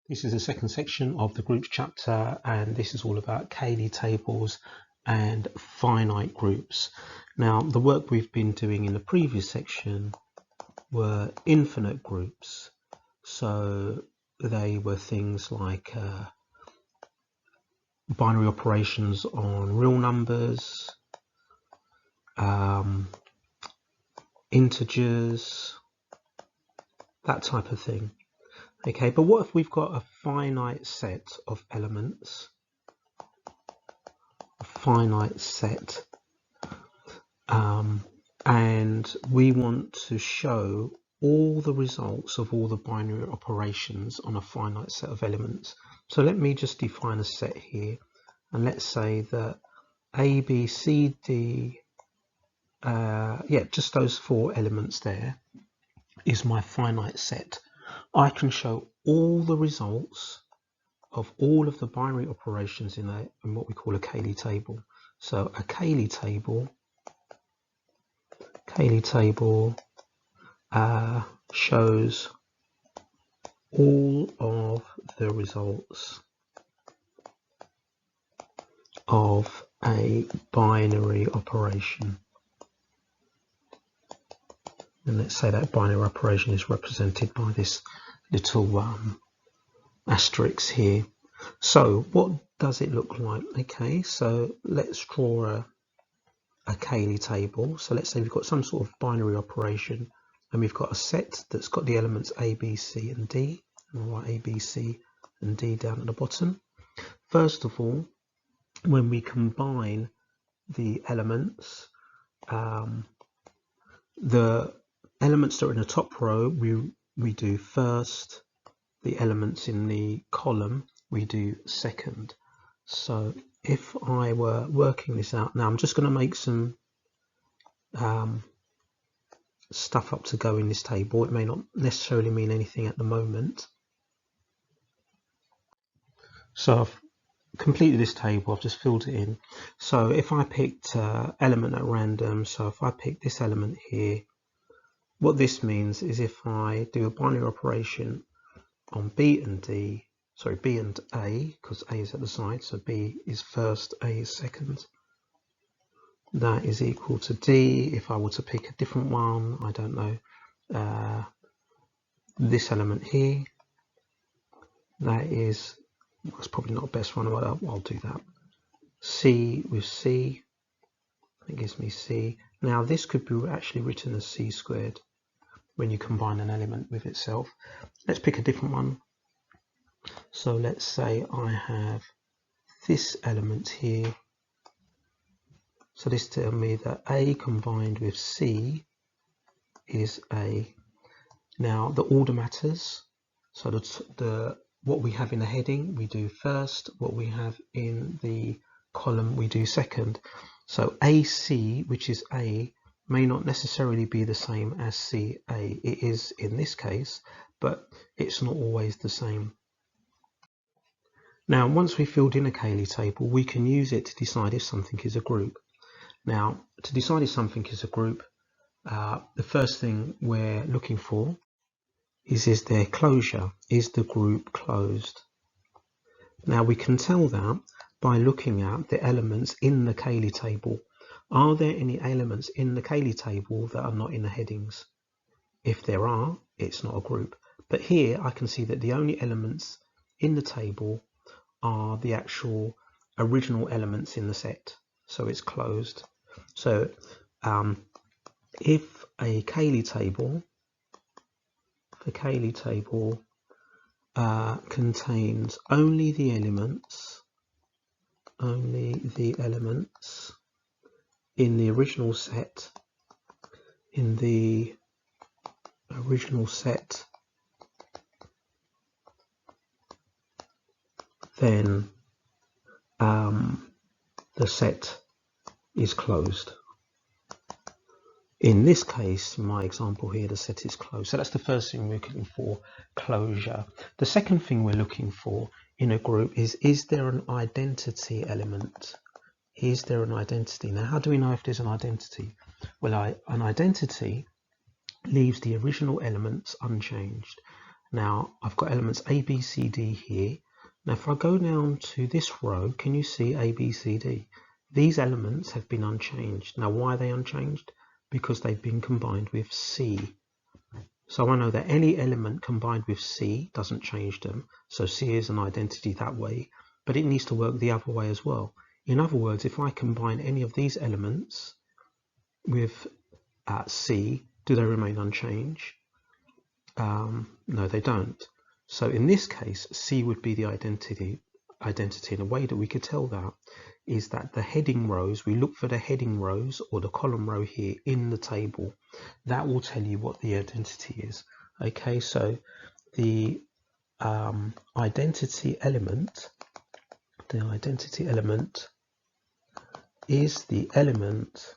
This is the second section of the groups chapter, and this is all about Cayley tables and finite groups. Now, the work we've been doing in the previous section were infinite groups. So they were things like binary operations on real numbers, integers, that type of thing. Okay, but what if we've got a finite set of elements, and we want to show all the results of all the binary operations on a finite set of elements. So let me just define a set here, and let's say that A, B, C, D, just those four elements there is my finite set. I can show all the results of all of the binary operations in what we call a Cayley table. So a Cayley table shows all of the results of a binary operation. And let's say that binary operation is represented by this little asterisk here. So what does it look like? Okay, so let's draw a Cayley table. So let's say we've got some sort of binary operation, and we've got a set that's got the elements A, B, C, and D. And I'll write A, B, C, and D down at the bottom. First of all, when we combine the elements, the elements that are in the top row, we do first. The elements in the column, we do second. So if I were working this out, now I'm just going to make some stuff up to go in this table. It may not necessarily mean anything at the moment. So I've completed this table, I've just filled it in. So if I picked element at random, so if I pick this element here, what this means is if I do a binary operation on B and A, because A is at the side, so B is first, A is second, that is equal to D. If I were to pick a different one, I don't know, this element here, that's probably not the best one, but I'll do that. C with C, that gives me C. Now this could be actually written as C squared when you combine an element with itself. Let's pick a different one. So let's say I have this element here. So this tells me that A combined with C is A. Now the order matters. So what we have in the heading we do first, what we have in the column we do second. So AC, which is A, may not necessarily be the same as CA. It is in this case, but it's not always the same. Now, once we've filled in a Cayley table, we can use it to decide if something is a group. Now, to decide if something is a group, the first thing we're looking for is there closure? Is the group closed? Now, we can tell that by looking at the elements in the Cayley table. Are there any elements in the Cayley table that are not in the headings? If there are, it's not a group. But here I can see that the only elements in the table are the actual original elements in the set, so it's closed. So if a Cayley table contains only the elements in the original set, then the set is closed. In this case, in my example here, the set is closed. So that's the first thing we're looking for, closure. The second thing we're looking for in a group is there an identity element? Is there an identity? Now, how do we know if there's an identity? Well, an identity leaves the original elements unchanged. Now I've got elements A, B, C, D here. Now if I go down to this row, can you see A, B, C, D? These elements have been unchanged. Now why are they unchanged? Because they've been combined with C. So I know that any element combined with C doesn't change them. So C is an identity that way, but it needs to work the other way as well. In other words, if I combine any of these elements with C, do they remain unchanged? No, they don't. So in this case, C would be the identity. And a way that we could tell that is that the heading rows, we look for the heading rows or the column row here in the table. That will tell you what the identity is. Okay, so the identity element is the element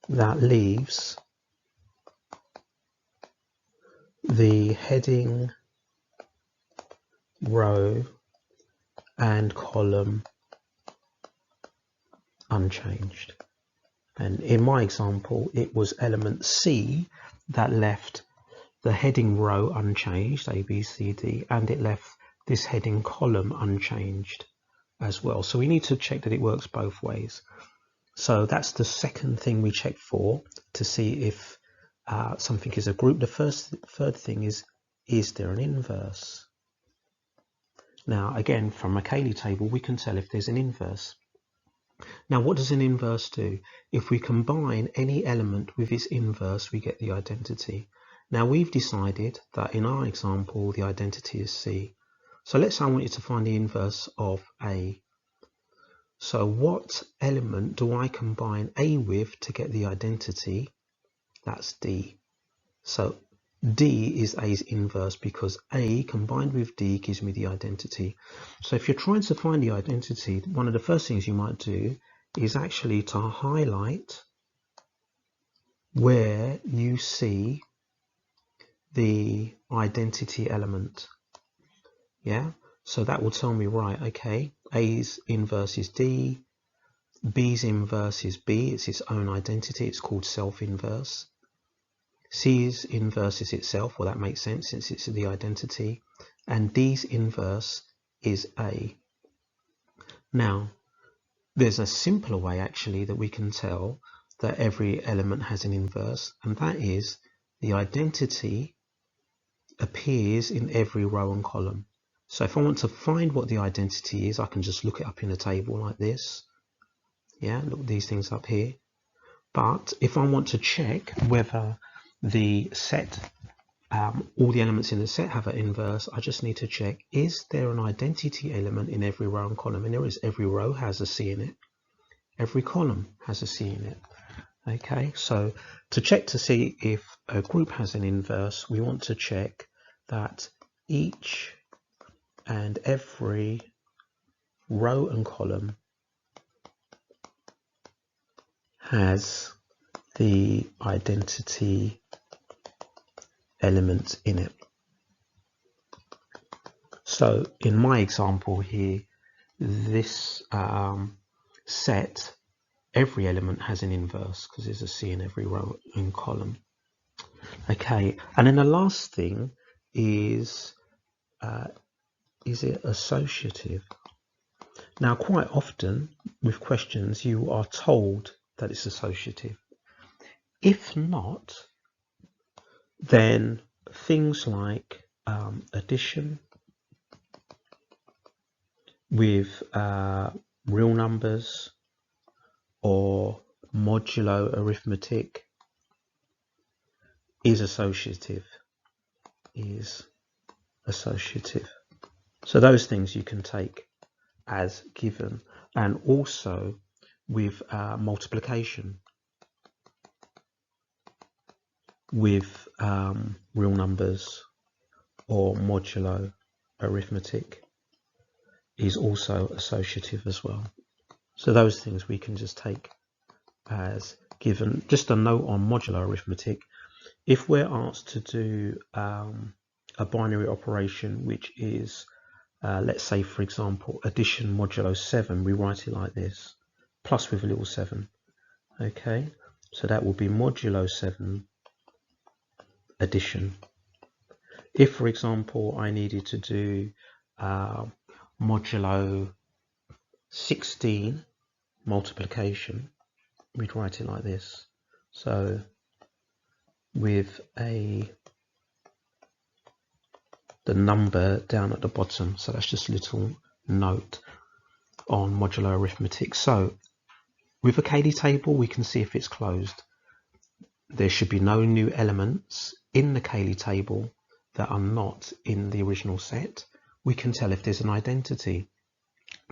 that leaves the heading row and column unchanged. And in my example, it was element C that left the heading row unchanged, A, B, C, D, and it left this heading column unchanged as well. So we need to check that it works both ways. So that's the second thing we check for to see if something is a group. The third thing is there an inverse? Now again, from a Cayley table, we can tell if there's an inverse. Now what does an inverse do? If we combine any element with its inverse, we get the identity. Now we've decided that in our example, the identity is C. So let's say I want you to find the inverse of A. So what element do I combine A with to get the identity? That's D. So D is A's inverse because A combined with D gives me the identity. So if you're trying to find the identity, one of the first things you might do is actually to highlight where you see the identity element. Yeah, so that will tell me, right, okay, A's inverse is D, B's inverse is B, it's its own identity, it's called self-inverse. C's inverse is itself, well that makes sense since it's the identity, and D's inverse is A. Now, there's a simpler way actually that we can tell that every element has an inverse, and that is the identity appears in every row and column. So if I want to find what the identity is, I can just look it up in a table like this. Yeah, look these things up here. But if I want to check whether the set, all the elements in the set have an inverse, I just need to check, is there an identity element in every row and column? And there is. Every row has a C in it. Every column has a C in it. Okay, so to check to see if a group has an inverse, we want to check that each and every row and column has the identity element in it. So in my example here, this set, every element has an inverse because there's a C in every row and column. Okay, and then the last thing is it associative? Now, quite often with questions, you are told that it's associative. If not, then things like addition with real numbers or modulo arithmetic is associative. So those things you can take as given, and also with multiplication with real numbers or modulo arithmetic is also associative as well. So those things we can just take as given. Just a note on modulo arithmetic: if we're asked to do a binary operation which is let's say, for example, addition modulo 7, we write it like this, plus with a little 7. Okay, so that will be modulo 7 addition. If, for example, I needed to do modulo 16 multiplication, we'd write it like this. So with the number down at the bottom, so that's just a little note on modulo arithmetic. So with a Cayley table, we can see if it's closed. There should be no new elements in the Cayley table that are not in the original set. We can tell if there's an identity.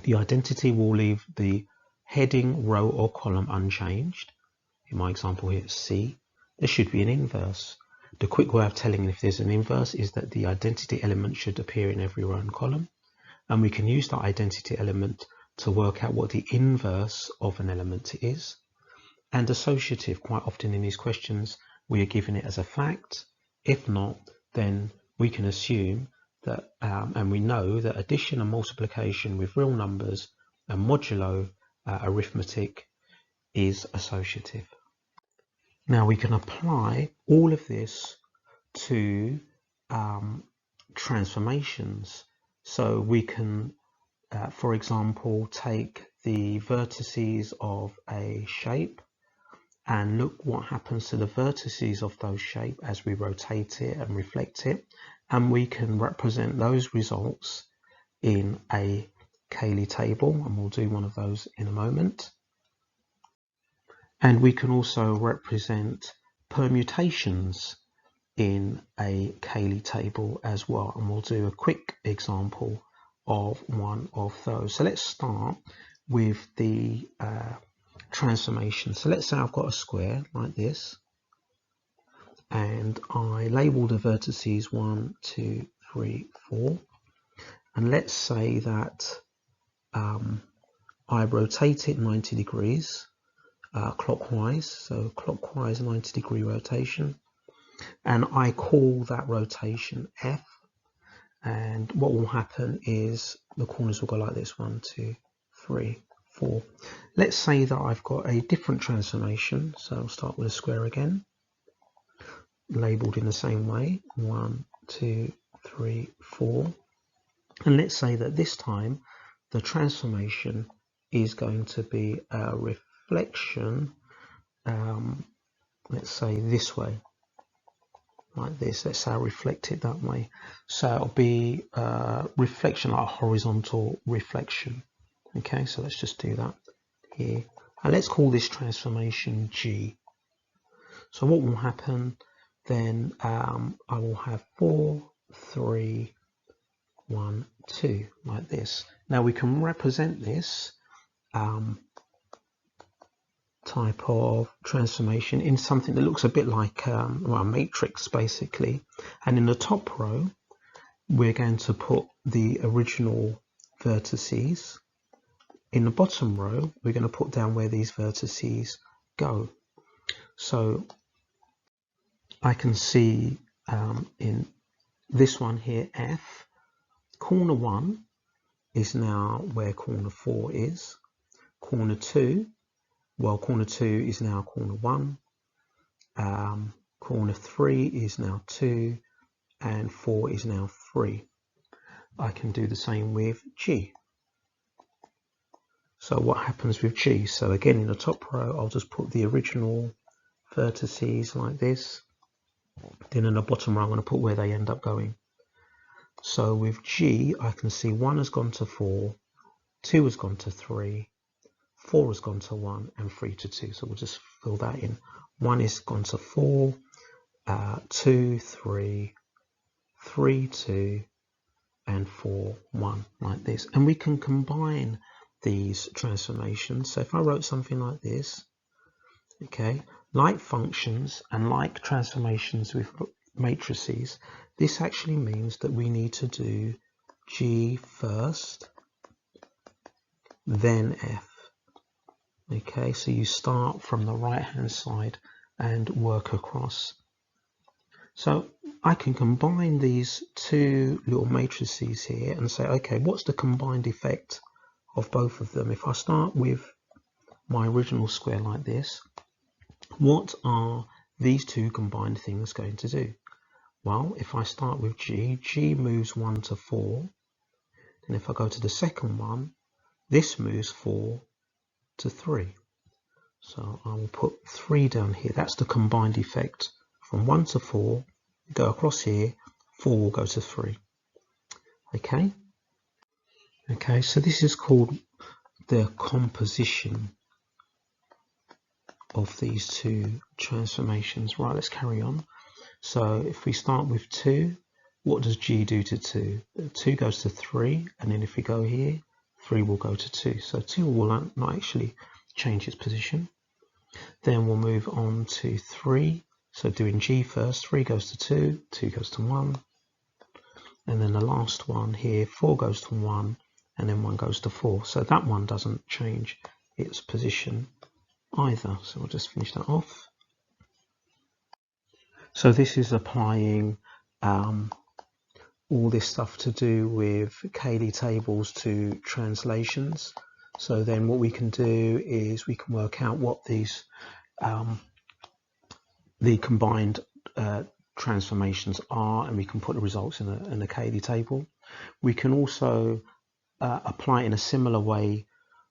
The identity will leave the heading, row or column unchanged. In my example here, it's C. There should be an inverse. The quick way of telling if there's an inverse is that the identity element should appear in every row and column. And we can use that identity element to work out what the inverse of an element is. And associative, quite often in these questions, we are given it as a fact. If not, then we can assume that, and we know that addition and multiplication with real numbers and modulo arithmetic is associative. Now we can apply all of this to transformations. So we can, for example, take the vertices of a shape and look what happens to the vertices of those shapes as we rotate it and reflect it. And we can represent those results in a Cayley table, and we'll do one of those in a moment. And we can also represent permutations in a Cayley table as well, and we'll do a quick example of one of those. So let's start with the transformation. So let's say I've got a square like this, and I label the vertices 1, 2, 3, 4, and let's say that I rotate it 90 degrees clockwise, so clockwise 90-degree rotation, and I call that rotation F. And what will happen is the corners will go like this: 1, 2, 3, 4. Let's say that I've got a different transformation, so I'll start with a square again, labeled in the same way: 1, 2, 3, 4. And let's say that this time the transformation is going to be a reflection, let's say this way, like this. Let's say I reflect it that way. So it'll be reflection, like a horizontal reflection. Okay, so let's just do that here. And let's call this transformation G. So what will happen then, I will have 4, 3, 1, 2, like this. Now we can represent this type of transformation in something that looks a bit like well, a matrix basically. And in the top row, we're going to put the original vertices. In the bottom row, we're going to put down where these vertices go. So I can see in this one here, F, corner 1 is now where corner 4 is. Corner 2, well, corner 2 is now corner 1. Corner 3 is now 2, and 4 is now 3. I can do the same with G. So what happens with G? So again, in the top row, I'll just put the original vertices like this. Then in the bottom row, I'm going to put where they end up going. So with G, I can see 1 has gone to 4, 2 has gone to 3, 4 has gone to 1, and 3 to 2. So we'll just fill that in. 1 is gone to 4, 2, 3, 3, 2, and 4, 1, like this. And we can combine these transformations. So if I wrote something like this, okay, like functions and like transformations with matrices, this actually means that we need to do G first, then F. Okay, so you start from the right hand side and work across. So I can combine these two little matrices here and say, okay, what's the combined effect of both of them? If I start with my original square like this, what are these two combined things going to do? Well, if I start with G, G moves 1 to 4. And if I go to the second one, this moves 4 to 3. So I will put 3 down here. That's the combined effect from 1 to 4. Go across here, 4 will go to 3. Okay? Okay, so this is called the composition of these two transformations. Right, let's carry on. So if we start with 2, what does G do to 2? 2 goes to 3, and then if we go here, 3 will go to 2. So 2 will not actually change its position. Then we'll move on to 3. So doing G first, 3 goes to 2, 2 goes to 1. And then the last one here, 4 goes to 1, and then 1 goes to 4. So that one doesn't change its position either. So we'll just finish that off. So this is applying all this stuff to do with Cayley tables to translations. So then what we can do is we can work out what these the combined transformations are, and we can put the results in a Cayley table. We can also apply it in a similar way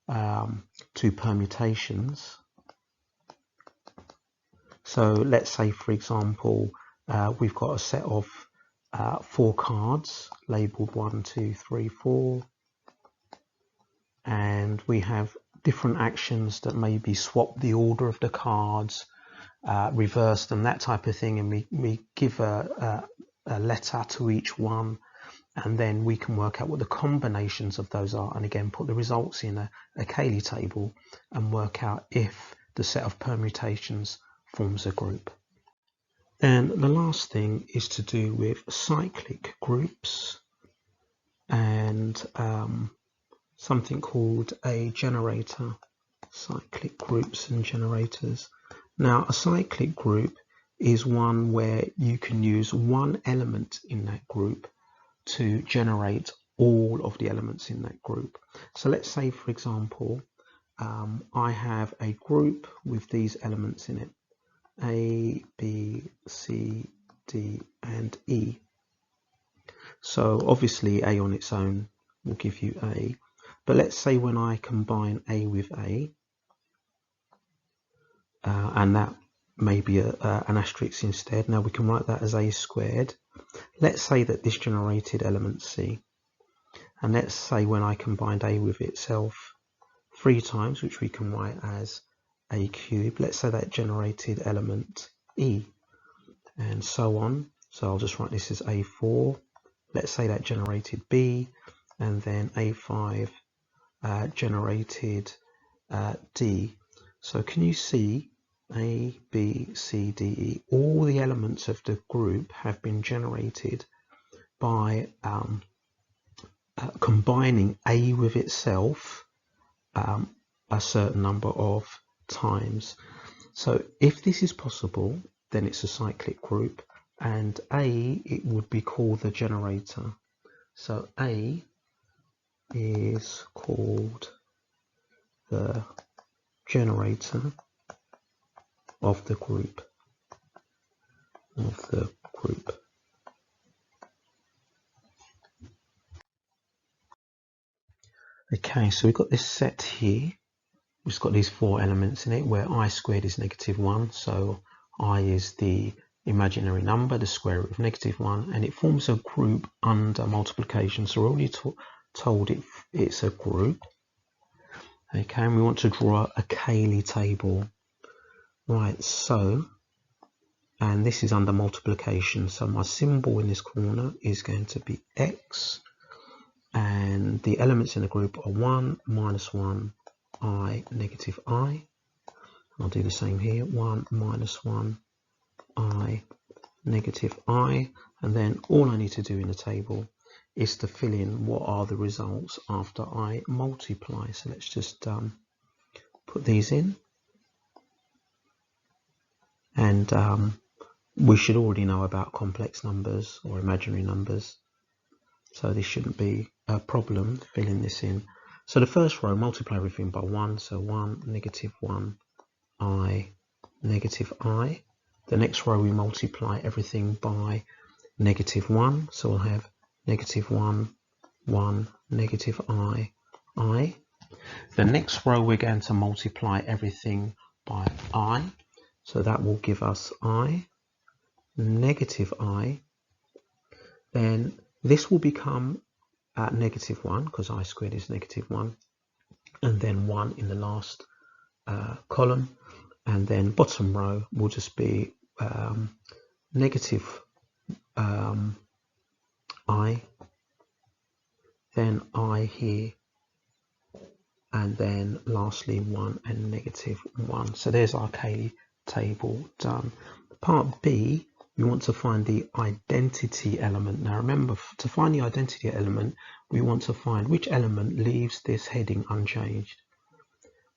to permutations. So let's say, for example, we've got a set of 4 cards labeled 1, 2, 3, 4, and we have different actions that maybe swap the order of the cards, reverse them, that type of thing, and we give a letter to each one, and then we can work out what the combinations of those are, and again put the results in a Cayley table and work out if the set of permutations forms a group. And the last thing is to do with cyclic groups and something called a generator. Cyclic groups and generators. Now, a cyclic group is one where you can use one element in that group to generate all of the elements in that group. So let's say, for example, I have a group with these elements in it: A, B, C, D, and E. So obviously A on its own will give you A, but let's say when I combine A with A, and that may be an asterisk instead. Now we can write that as A squared. Let's say that this generated element C, and let's say when I combined A with itself 3 times, which we can write as A cubed, let's say that generated element E, and so on. So I'll just write this as A4. Let's say that generated B, and then A5 generated D. So can you see A, B, C, D, E, all the elements of the group have been generated by combining A with itself a certain number of times. So if this is possible, then it's a cyclic group, and A, it would be called the generator. So A is called the generator of the group. Okay, so we've got this set here. It's got these 4 elements in it, where I squared is -1, so I is the imaginary number, the square root of -1, and it forms a group under multiplication. So we're already told it's a group. Okay, and we want to draw a Cayley table. Right, so, and this is under multiplication, so my symbol in this corner is going to be X, and the elements in the group are 1, -1, I, -I. I'll do the same here, 1, -1, I, -I, and then all I need to do in the table is to fill in what are the results after I multiply. So let's just put these in, and we should already know about complex numbers or imaginary numbers, so this shouldn't be a problem filling this in. So the first row, multiply everything by 1, so 1, -1, I, -I. The next row we multiply everything by -1. So we'll have -1, 1, negative I. The next row we're going to multiply everything by I. So that will give us I, negative I. Then this will become -1 because I squared is -1. And then 1 in the last column. And then bottom row will just be negative I, then I here, and then lastly 1 and -1. So there's our Cayley table done. Part B, we want to find the identity element. Now remember, to find the identity element, we want to find which element leaves this heading unchanged.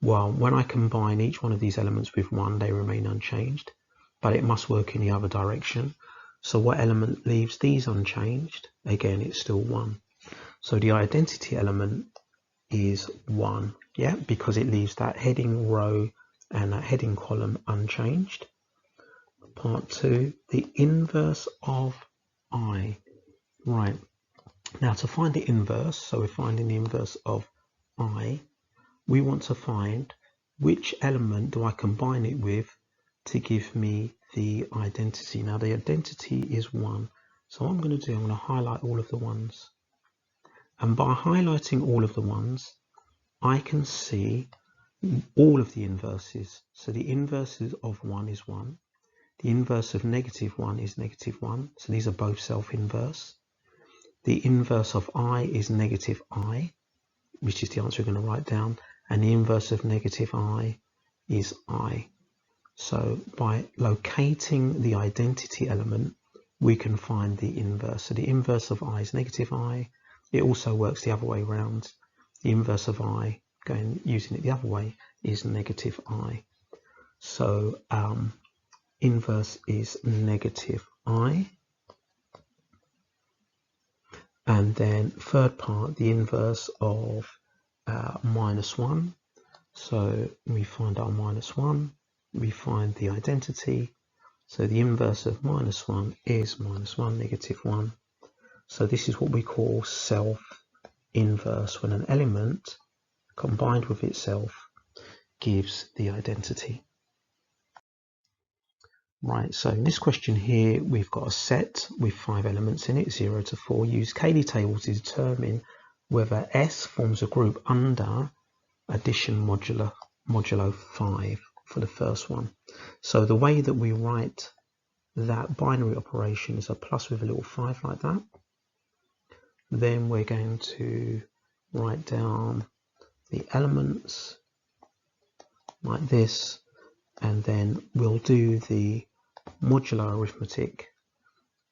Well, when I combine each one of these elements with 1, they remain unchanged, but it must work in the other direction. So what element leaves these unchanged? Again, it's still 1. So the identity element is 1, yeah, because it leaves that heading row and that heading column unchanged. Part 2, the inverse of I. Right, now to find the inverse, so we're finding the inverse of I, we want to find which element do I combine it with to give me the identity. Now the identity is 1, so what I'm going to do, I'm going to highlight all of the ones. And by highlighting all of the ones, I can see all of the inverses. So the inverse of 1 is 1. The inverse of -1 is -1. So these are both self-inverse. The inverse of I is negative I, which is the answer we're going to write down. And the inverse of negative I is I. So by locating the identity element, we can find the inverse. So the inverse of I is negative I. It also works the other way around. The inverse of I, using it the other way, is negative I. So inverse is negative I. And then third part, the inverse of -1. So we find our -1, we find the identity. So the inverse of -1 is -1, -1. So this is what we call self-inverse, when an element combined with itself gives the identity. Right, so in this question here, we've got a set with 5 elements in it, 0 to 4. Use Cayley table to determine whether S forms a group under addition modulo 5 for the first one. So the way that we write that binary operation is a plus with a little 5 like that. Then we're going to write down the elements like this, and then we'll do the modular arithmetic,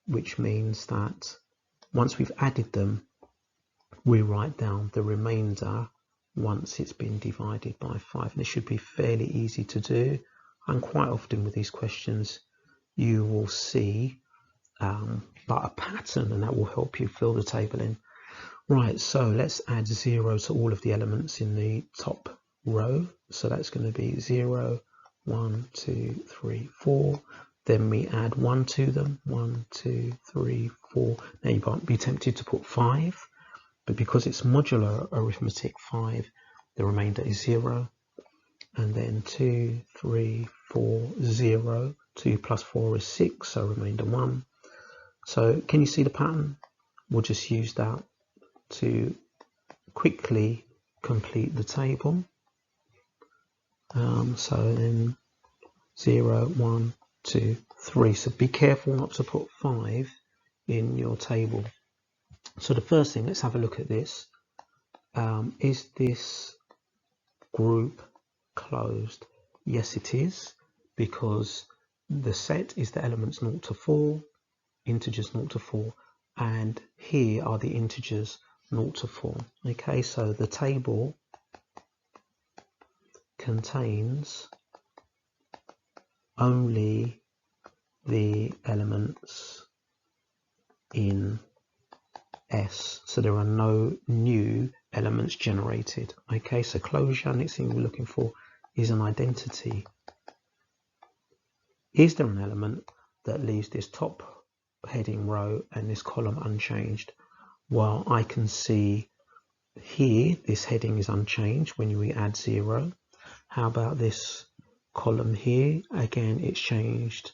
which means that once we've added them, we write down the remainder once it's been divided by 5. And it should be fairly easy to do, and quite often with these questions you will see but a pattern, and that will help you fill the table in. Right, so let's add 0 to all of the elements in the top row. So that's going to be 0, 1, 2, 3, 4. Then we add 1 to them, 1, 2, 3, 4. Now you might be tempted to put 5, but because it's modular arithmetic 5, the remainder is 0. And then 2, 3, 4, 0. 2 plus 4 is 6, so remainder 1. So can you see the pattern? We'll just use that to quickly complete the table. So then 0, 1, 2, 3. So be careful not to put 5 in your table. So the first thing, let's have a look at this. Is this group closed? Yes, it is, because the set is the elements 0 to 4, integers 0 to 4, and here are the integers 0 to 4. Okay, so the table contains only the elements in S, so there are no new elements generated. Okay, so closure, next thing we're looking for is an identity. Is there an element that leaves this top heading row and this column unchanged. Well, I can see here this heading is unchanged when we add 0. How about this column here? Again, it's changed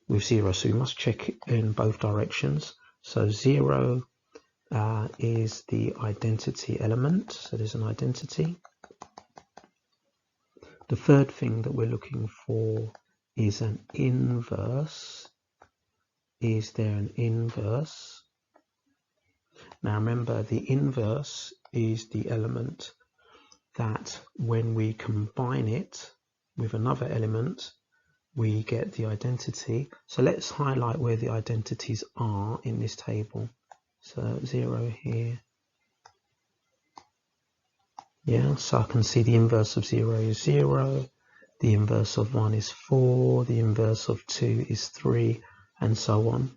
with 0, so we must check it in both directions. So 0 is the identity element, so there's an identity. The third thing that we're looking for is an inverse. Is there an inverse? Now remember, the inverse is the element that when we combine it with another element, we get the identity. So let's highlight where the identities are in this table. So 0 here. Yeah, so I can see the inverse of 0 is 0, the inverse of 1 is 4, the inverse of 2 is 3, and so on.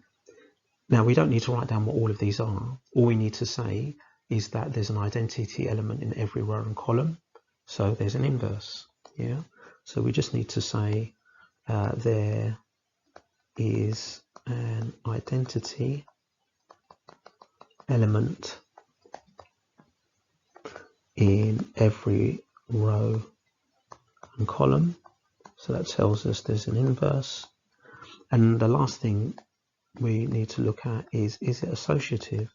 Now we don't need to write down what all of these are. All we need to say is that there's an identity element in every row and column. So there's an inverse. Yeah. So we just need to say there is an identity element in every row and column. So that tells us there's an inverse. And the last thing we need to look at is it associative?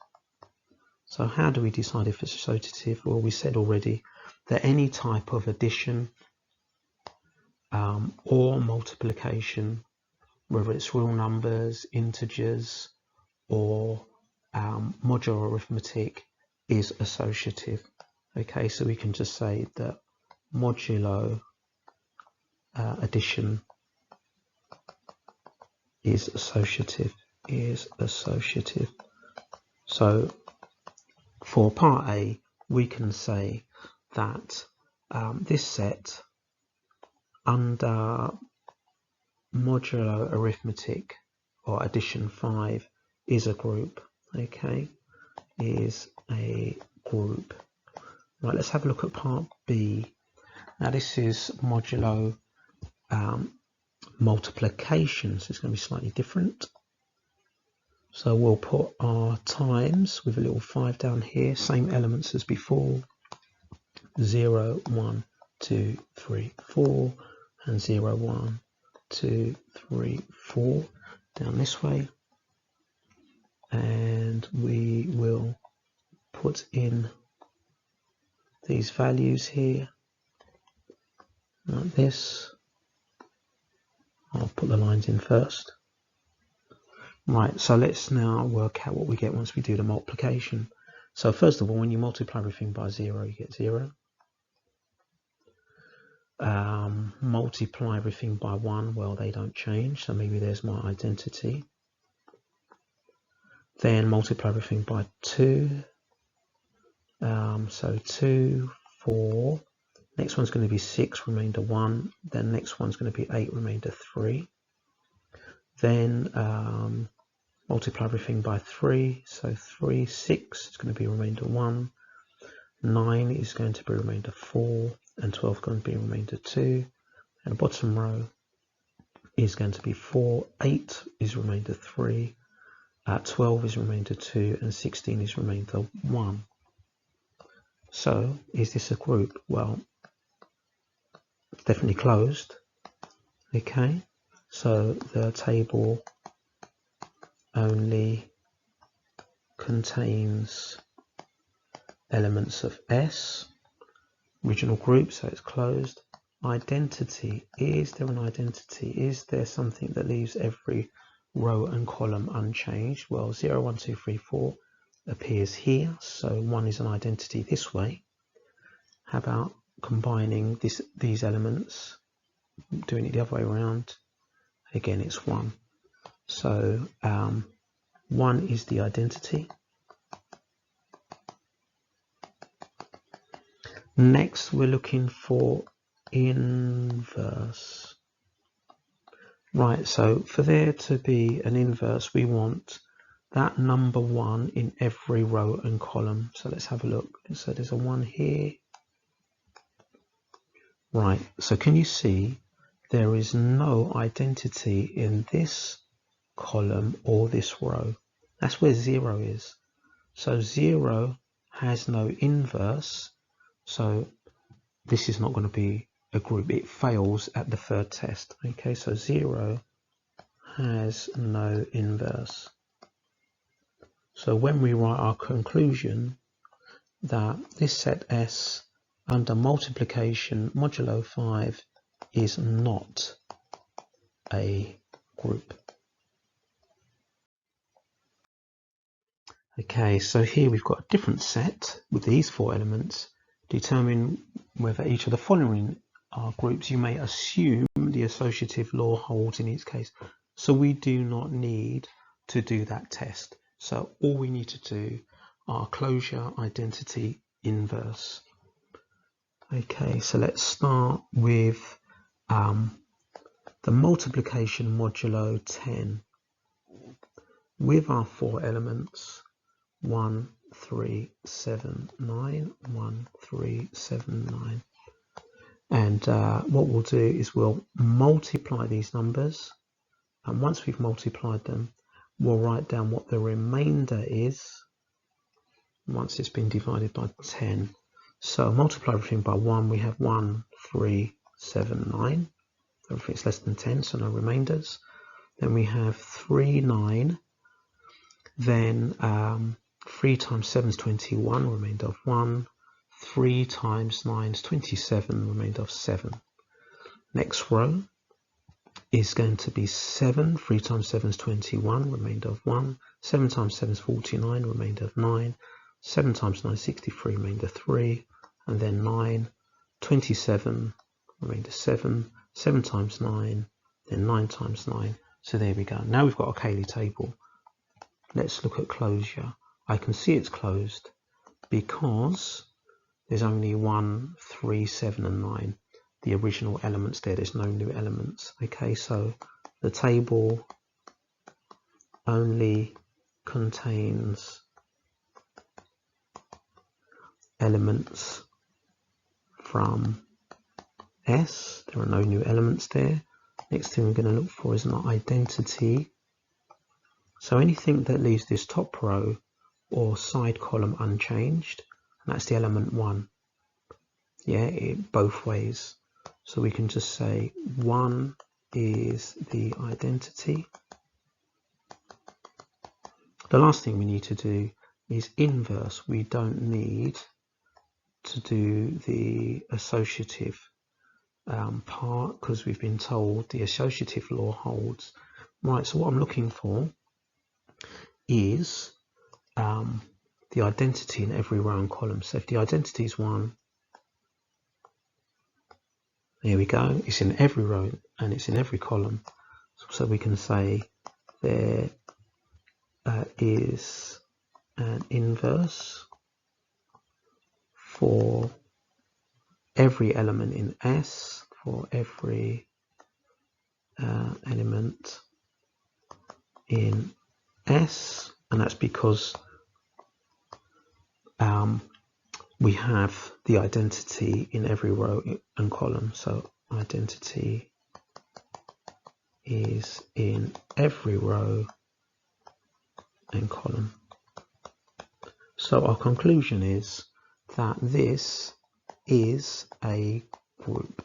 So how do we decide if it's associative? Well, we said already that any type of addition or multiplication, whether it's real numbers, integers, or modular arithmetic, is associative. Okay, so we can just say that modulo addition is associative. So for part A, we can say that this set under modulo arithmetic or addition 5 is a group. Okay, is a group. Right, let's have a look at part B. Now this is modulo multiplication, so it's going to be slightly different. So we'll put our times with a little 5 down here, same elements as before, 0, 1, 2, 3, 4, and 0, 1, 2, 3, 4 down this way. And we will put in these values here, like this. I'll put the lines in first. Right, so let's now work out what we get once we do the multiplication. So first of all, when you multiply everything by 0, you get 0. Multiply everything by 1, well, they don't change, so maybe there's my identity. Then multiply everything by 2. So 2, 4. Next one's going to be 6, remainder 1. Then next one's going to be 8, remainder 3. Then multiply everything by 3. So 3, 6 is going to be remainder 1. 9 is going to be remainder 4. And 12 is going to be remainder 2. And the bottom row is going to be 4. 8 is remainder 3. 12 is remainder 2. And 16 is remainder 1. So is this a group? Well, it's definitely closed. Okay, so the table only contains elements of S, original group, so it's closed. Identity, is there an identity? Is there something that leaves every row and column unchanged? Well, 0, 1, 2, 3, 4 appears here, so 1 is an identity this way. How about combining these elements, doing it the other way around? Again, it's 1. So 1 is the identity. Next, we're looking for inverse. Right, so for there to be an inverse, we want that number 1 in every row and column. So let's have a look. So there's a 1 here. Right, so can you see there is no identity in this column or this row. That's where 0 is. So 0 has no inverse, so this is not going to be a group. It fails at the third test. Okay, so 0 has no inverse. So when we write our conclusion that this set S under multiplication modulo 5 is not a group. Okay, so here we've got a different set with these 4 elements. Determine whether each of the following are groups. You may assume the associative law holds in each case. So we do not need to do that test. So all we need to do are closure, identity, inverse. Okay, so let's start with the multiplication modulo 10 with our 4 elements 1, 3, 7, 9, 1, 3, 7, 9. And what we'll do is we'll multiply these numbers, and once we've multiplied them, we'll write down what the remainder is once it's been divided by 10. So multiply everything by 1, we have 1, 3, 7, 9. Everything's less than 10, so no remainders. Then we have 3, 9. Then 3 times 7 is 21, remainder of 1. 3 times 9 is 27, remainder of 7. Next row is going to be 7. 3 times 7 is 21, remainder of 1. 7 times 7 is 49, remainder of 9. 7 times 9 is 63, remainder 3. And then 9, 27, remainder 7. 7 times 9, then 9 times 9. So there we go. Now we've got a Cayley table. Let's look at closure. I can see it's closed because there's only 1, 3, 7 and 9. The original elements there, there's no new elements. Okay, so the table only contains elements from S. There are no new elements there. Next thing we're going to look for is an identity. So anything that leaves this top row or side column unchanged, and that's the element 1. Yeah, both ways. So we can just say 1 is the identity. The last thing we need to do is inverse. We don't need to do the associative part because we've been told the associative law holds. Right, so what I'm looking for is the identity in every row and column. So if the identity is 1, there we go, it's in every row and it's in every column. So we can say there is an inverse for every element in S, for every element in S, and that's because we have the identity in every row and column. So identity is in every row and column. So our conclusion is that this is a group.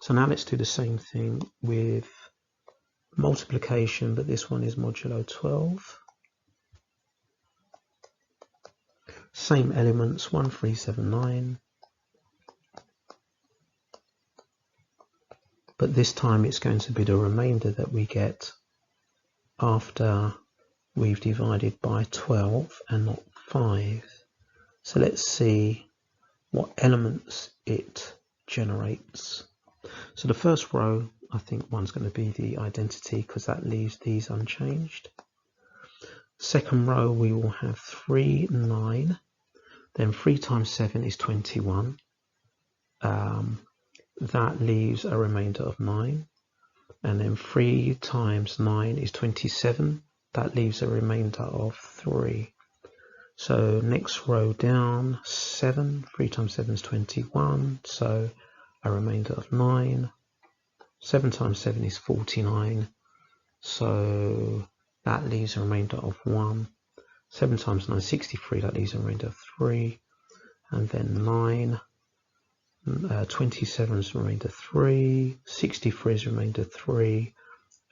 So now let's do the same thing with multiplication, but this one is modulo 12. Same elements, 1, 3, 7, 9. But this time it's going to be the remainder that we get after we've divided by 12 and not 5. So let's see what elements it generates. So the first row, I think one's going to be the identity because that leaves these unchanged. Second row, we will have 3, 9. Then 3 times 7 is 21. That leaves a remainder of 9. And then 3 times 9 is 27. That leaves a remainder of 3. So next row down, 7. 3 times 7 is 21. So a remainder of 9. 7 times 7 is 49. So that leaves a remainder of 1. 7 times 9 is 63, that leaves a remainder of 3. And then 9, 27 is a remainder 3, 63 is a remainder 3,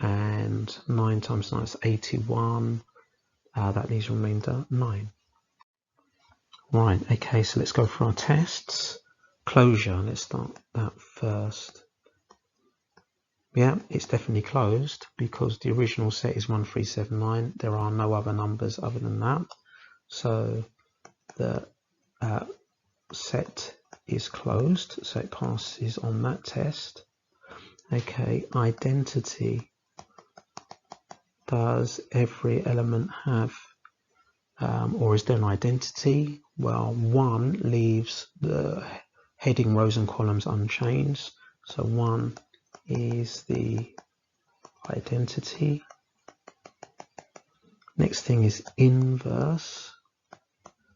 and 9 times 9 is 81. That leaves a remainder 9. Right, okay, so let's go for our tests. Closure, let's start that first. Yeah, it's definitely closed because the original set is 1379. There are no other numbers other than that. So the set is closed, so it passes on that test. Okay, identity. Does every element have, or is there an identity? Well, 1 leaves the heading rows and columns unchanged. So 1 is the identity. Next thing is inverse.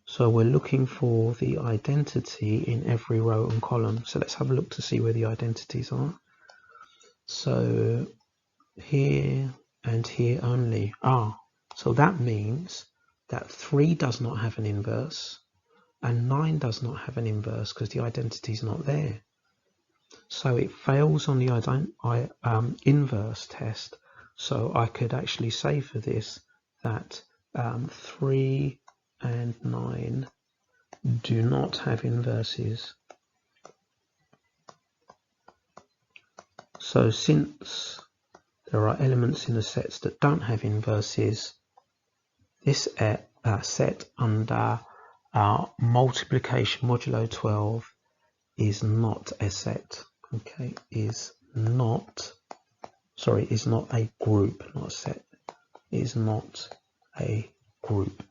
So we're looking for the identity in every row and column. So let's have a look to see where the identities are. So here and here only. So that means that 3 does not have an inverse and 9 does not have an inverse because the identity is not there. So it fails on the inverse test. So I could actually say for this that 3 and 9 do not have inverses. So since there are elements in the sets that don't have inverses, this set under multiplication modulo 12 is not a set. Okay, is not a group, not a set, is not a group.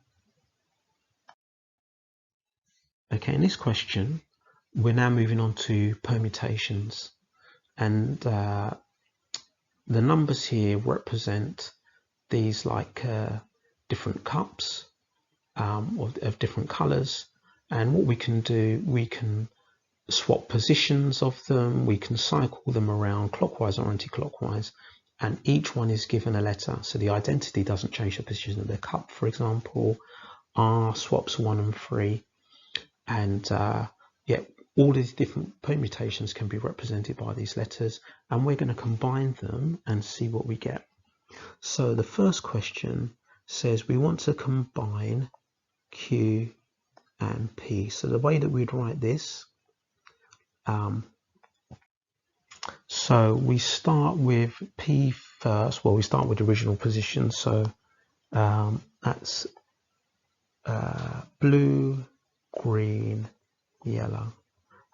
Okay, in this question, we're now moving on to permutations, and the numbers here represent these like different cups of different colors, and what we can do, we can swap positions of them, we can cycle them around clockwise or anti-clockwise, and each one is given a letter, so the identity doesn't change the position of the cup. For example, R swaps 1 and 3, and yeah, all these different permutations can be represented by these letters, and we're going to combine them and see what we get. So the first question says we want to combine Q and P. So the way that we'd write this, so we start with P first. Well, we start with the original position. So that's blue, green, yellow.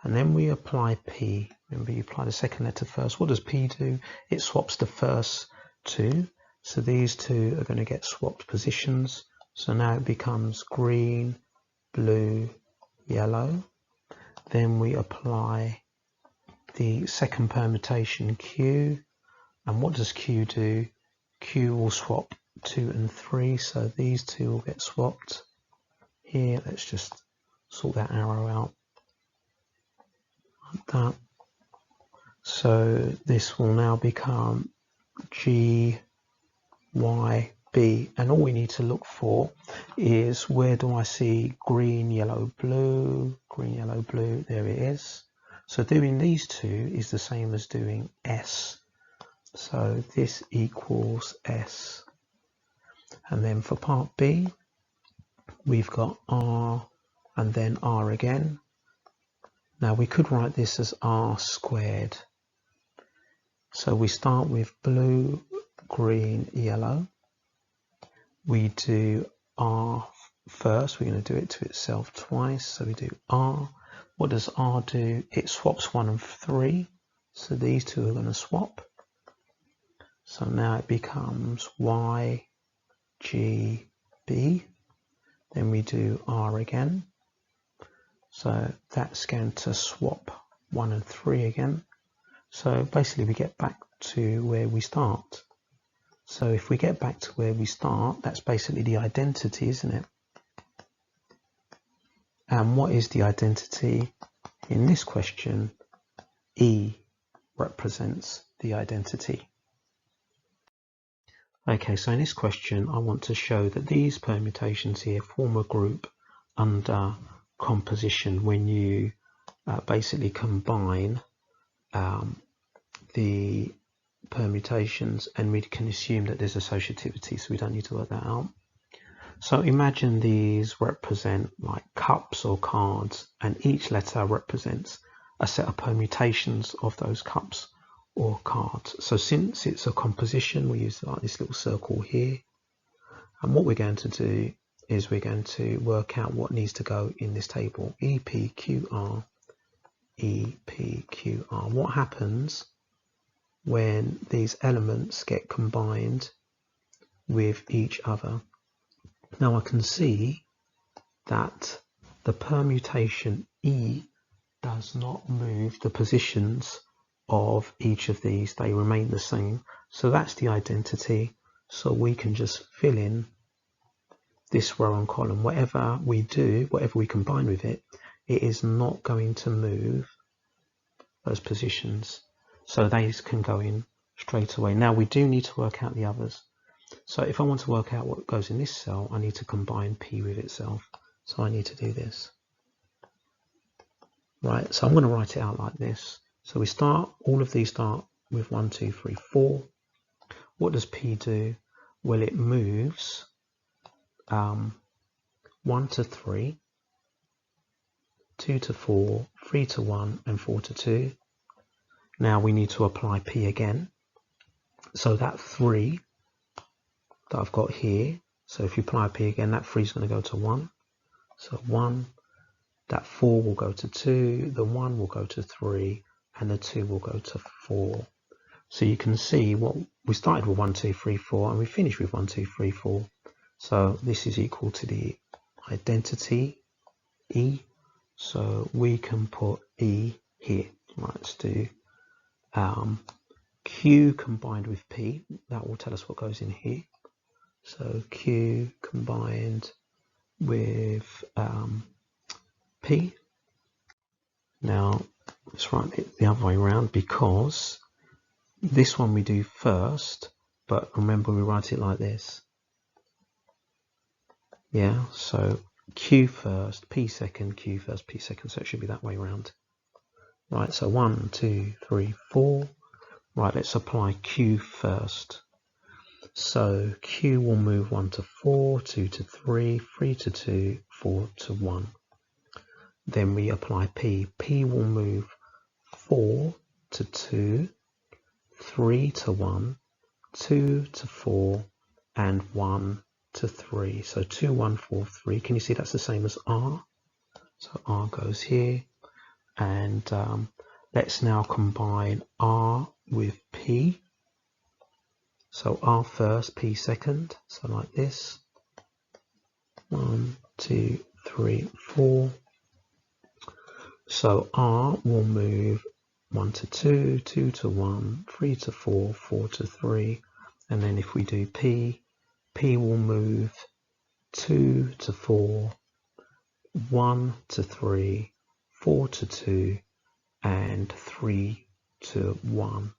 And then we apply P. Remember, you apply the second letter first. What does P do? It swaps the first 2. So these 2 are going to get swapped positions. So now it becomes green, blue, yellow. Then we apply the second permutation Q, and what does Q do? Q will swap 2 and 3, so these 2 will get swapped. Here, let's just sort that arrow out like that. So this will now become G, Y, B, and all we need to look for is, where do I see green, yellow, blue? Green, yellow, blue, there it is. So doing these 2 is the same as doing S. So this equals S. And then for part B, we've got R and then R again. Now we could write this as R squared. So we start with blue, green, yellow. We do R first. We're going to do it to itself twice. So we do R. What does R do? It swaps 1 and 3. So these 2 are going to swap. So now it becomes Y, G, B. Then we do R again. So that's going to swap 1 and 3 again. So basically we get back to where we start. So if we get back to where we start, that's basically the identity, isn't it? And what is the identity? In this question, E represents the identity. Okay, so in this question, I want to show that these permutations here form a group under composition when you basically combine the permutations, and we can assume that there's associativity, so we don't need to work that out. So imagine these represent like cups or cards, and each letter represents a set of permutations of those cups or cards. So since it's a composition, we use like this little circle here, and what we're going to do is we're going to work out what needs to go in this table. EPQR, EPQR. What happens when these elements get combined with each other? Now I can see that the permutation E does not move the positions of each of these, they remain the same. So that's the identity. So we can just fill in this row and column. Whatever we do, whatever we combine with it, it is not going to move those positions. So these can go in straight away. Now we do need to work out the others. So if I want to work out what goes in this cell, I need to combine P with itself. So I need to do this. Right, so I'm going to write it out like this. So we start, all of these start with 1, 2, 3, 4. What does P do? Well, it moves 1 to 3, 2 to 4, 3 to 1, and 4 to 2. Now we need to apply P again. So that 3 that I've got here, so if you apply P again, that 3 is going to go to 1. So 1, that 4 will go to 2, the 1 will go to 3, and the 2 will go to 4. So you can see what we started with 1, 2, 3, 4, and we finished with 1, 2, 3, 4. So this is equal to the identity E. So we can put E here. Right, let's do Q combined with P. That will tell us what goes in here. So Q combined with P. Now let's write it the other way around, because this one we do first, but remember we write it like this. Yeah, so Q first, P second, Q first, P second, so it should be that way around. Right, so 1, 2, 3, 4. Right, let's apply Q first. So Q will move 1 to 4, 2 to 3, 3 to 2, 4 to 1. Then we apply P. P will move 4 to 2, 3 to 1, 2 to 4, and 1 to 3. So 2, 1, 4, 3. Can you see that's the same as R? So R goes here. And let's now combine R with P. So R first, P second. So like this. 1, 2, 3, 4. So R will move 1 to 2, 2 to 1, 3 to 4, 4 to 3. And then if we do P, P will move 2 to 4, 1 to 3, 4 to 2, and 3 to 1.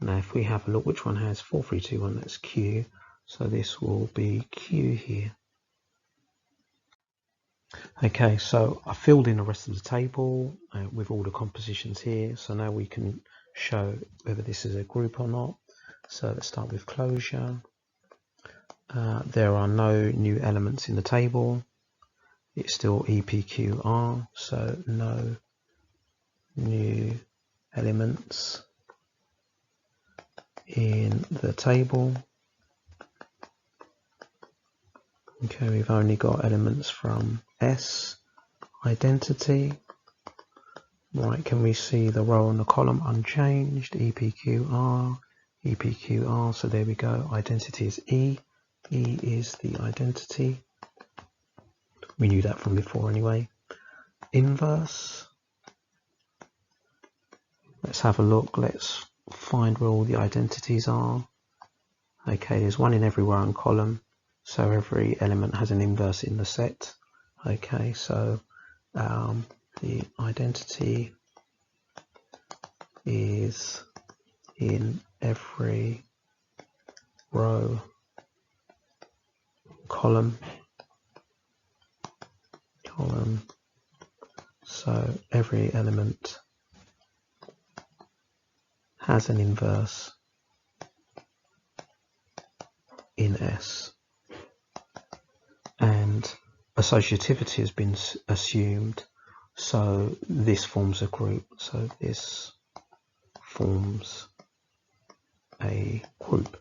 Now if we have a look, which one has 4, 3, 2, 1, that's Q. So this will be Q here. Okay, so I filled in the rest of the table with all the compositions here. So now we can show whether this is a group or not. So let's start with closure. There are no new elements in the table. It's still EPQR, so no new elements in the table. Okay, we've only got elements from S, identity. Right, can we see the row and the column unchanged? EPQR, EPQR, so there we go. Identity is E. E is the identity. We knew that from before anyway. Inverse. Let's have a look. Let's find where all the identities are. Okay, there's one in every row and column. So every element has an inverse in the set. Okay, so the identity is in every row column, so every element has an inverse in S, and associativity has been assumed, so this forms a group. So this forms a group.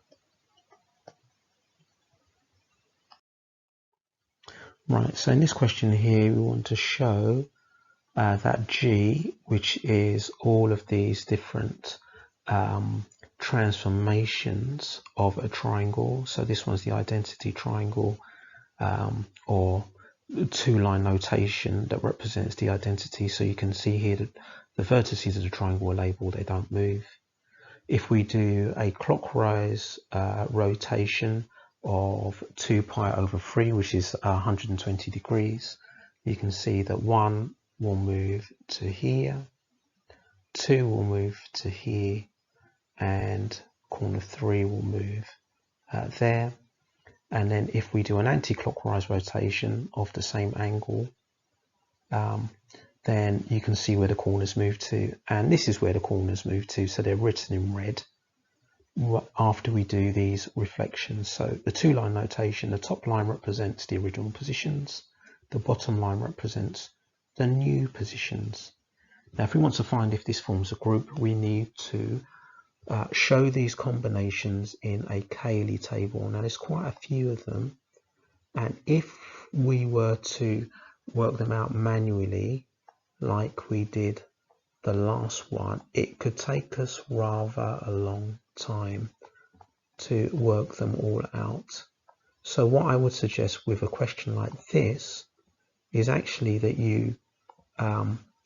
Right, so in this question here, we want to show that G, which is all of these different transformations of a triangle. So this one's the identity triangle, or two-line notation that represents the identity. So you can see here that the vertices of the triangle are labeled, they don't move. If we do a clockwise rotation of 2 pi over 3, which is 120 degrees, you can see that 1 will move to here, 2 will move to here, and corner 3 will move there. And then if we do an anti-clockwise rotation of the same angle, then you can see where the corners move to, and this is where the corners move to, so they're written in red after we do these reflections. So the two-line notation, the top line represents the original positions, the bottom line represents the new positions. Now if we want to find if this forms a group, we need to show these combinations in a Cayley table. Now there's quite a few of them, and if we were to work them out manually like we did the last one, it could take us rather a long time to work them all out. So what I would suggest with a question like this is actually that you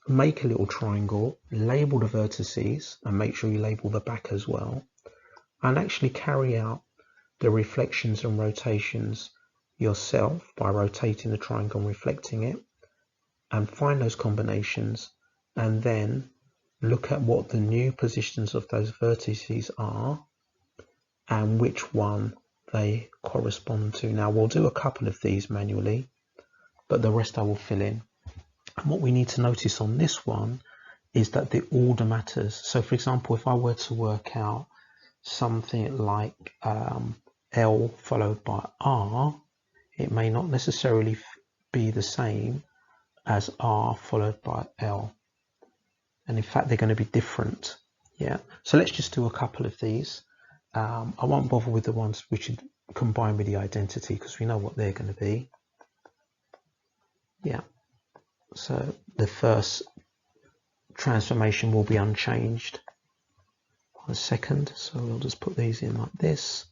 make a little triangle, label the vertices, and make sure you label the back as well, and actually carry out the reflections and rotations yourself by rotating the triangle and reflecting it, and find those combinations, and then look at what the new positions of those vertices are and which one they correspond to. Now we'll do a couple of these manually, but the rest I will fill in. And what we need to notice on this one is that the order matters. So for example, if I were to work out something like L followed by R, it may not necessarily be the same as R followed by L. And in fact, they're going to be different. Yeah. So let's just do a couple of these. I won't bother with the ones which are combined with the identity because we know what they're going to be. Yeah. So the first transformation will be unchanged. One second. So we'll just put these in like this.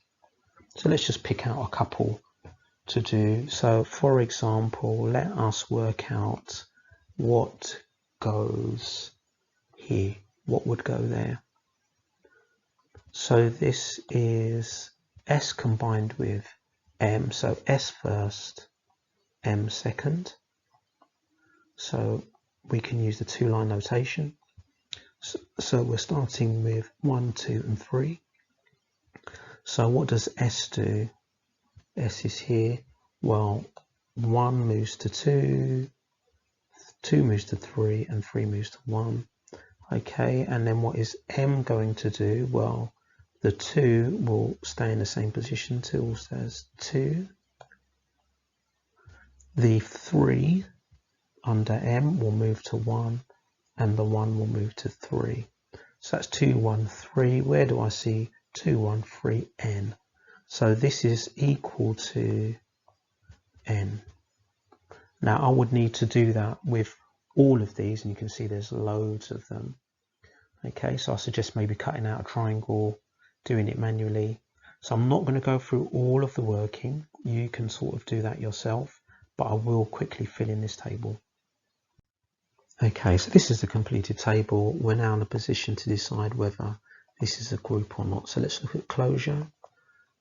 So let's just pick out a couple to do. So for example, let us work out what goes here. What would go there? So this is S combined with M. So S first, M second. So we can use the two-line notation. So we're starting with 1, 2, and 3. So what does S do? S is here. Well, 1 moves to 2, 2 moves to 3, and 3 moves to 1. Okay, and then what is M going to do? Well, the 2 will stay in the same position. 2 will stay as 2. The 3 under M will move to 1, and the 1 will move to 3. So that's 2, 1, 3. Where do I see 2, 1, 3, N? So this is equal to N. Now I would need to do that with all of these, and you can see there's loads of them. Okay, so I suggest maybe cutting out a triangle, doing it manually. So I'm not going to go through all of the working. You can sort of do that yourself, but I will quickly fill in this table. Okay, so this is the completed table. We're now in a position to decide whether this is a group or not. So let's look at closure.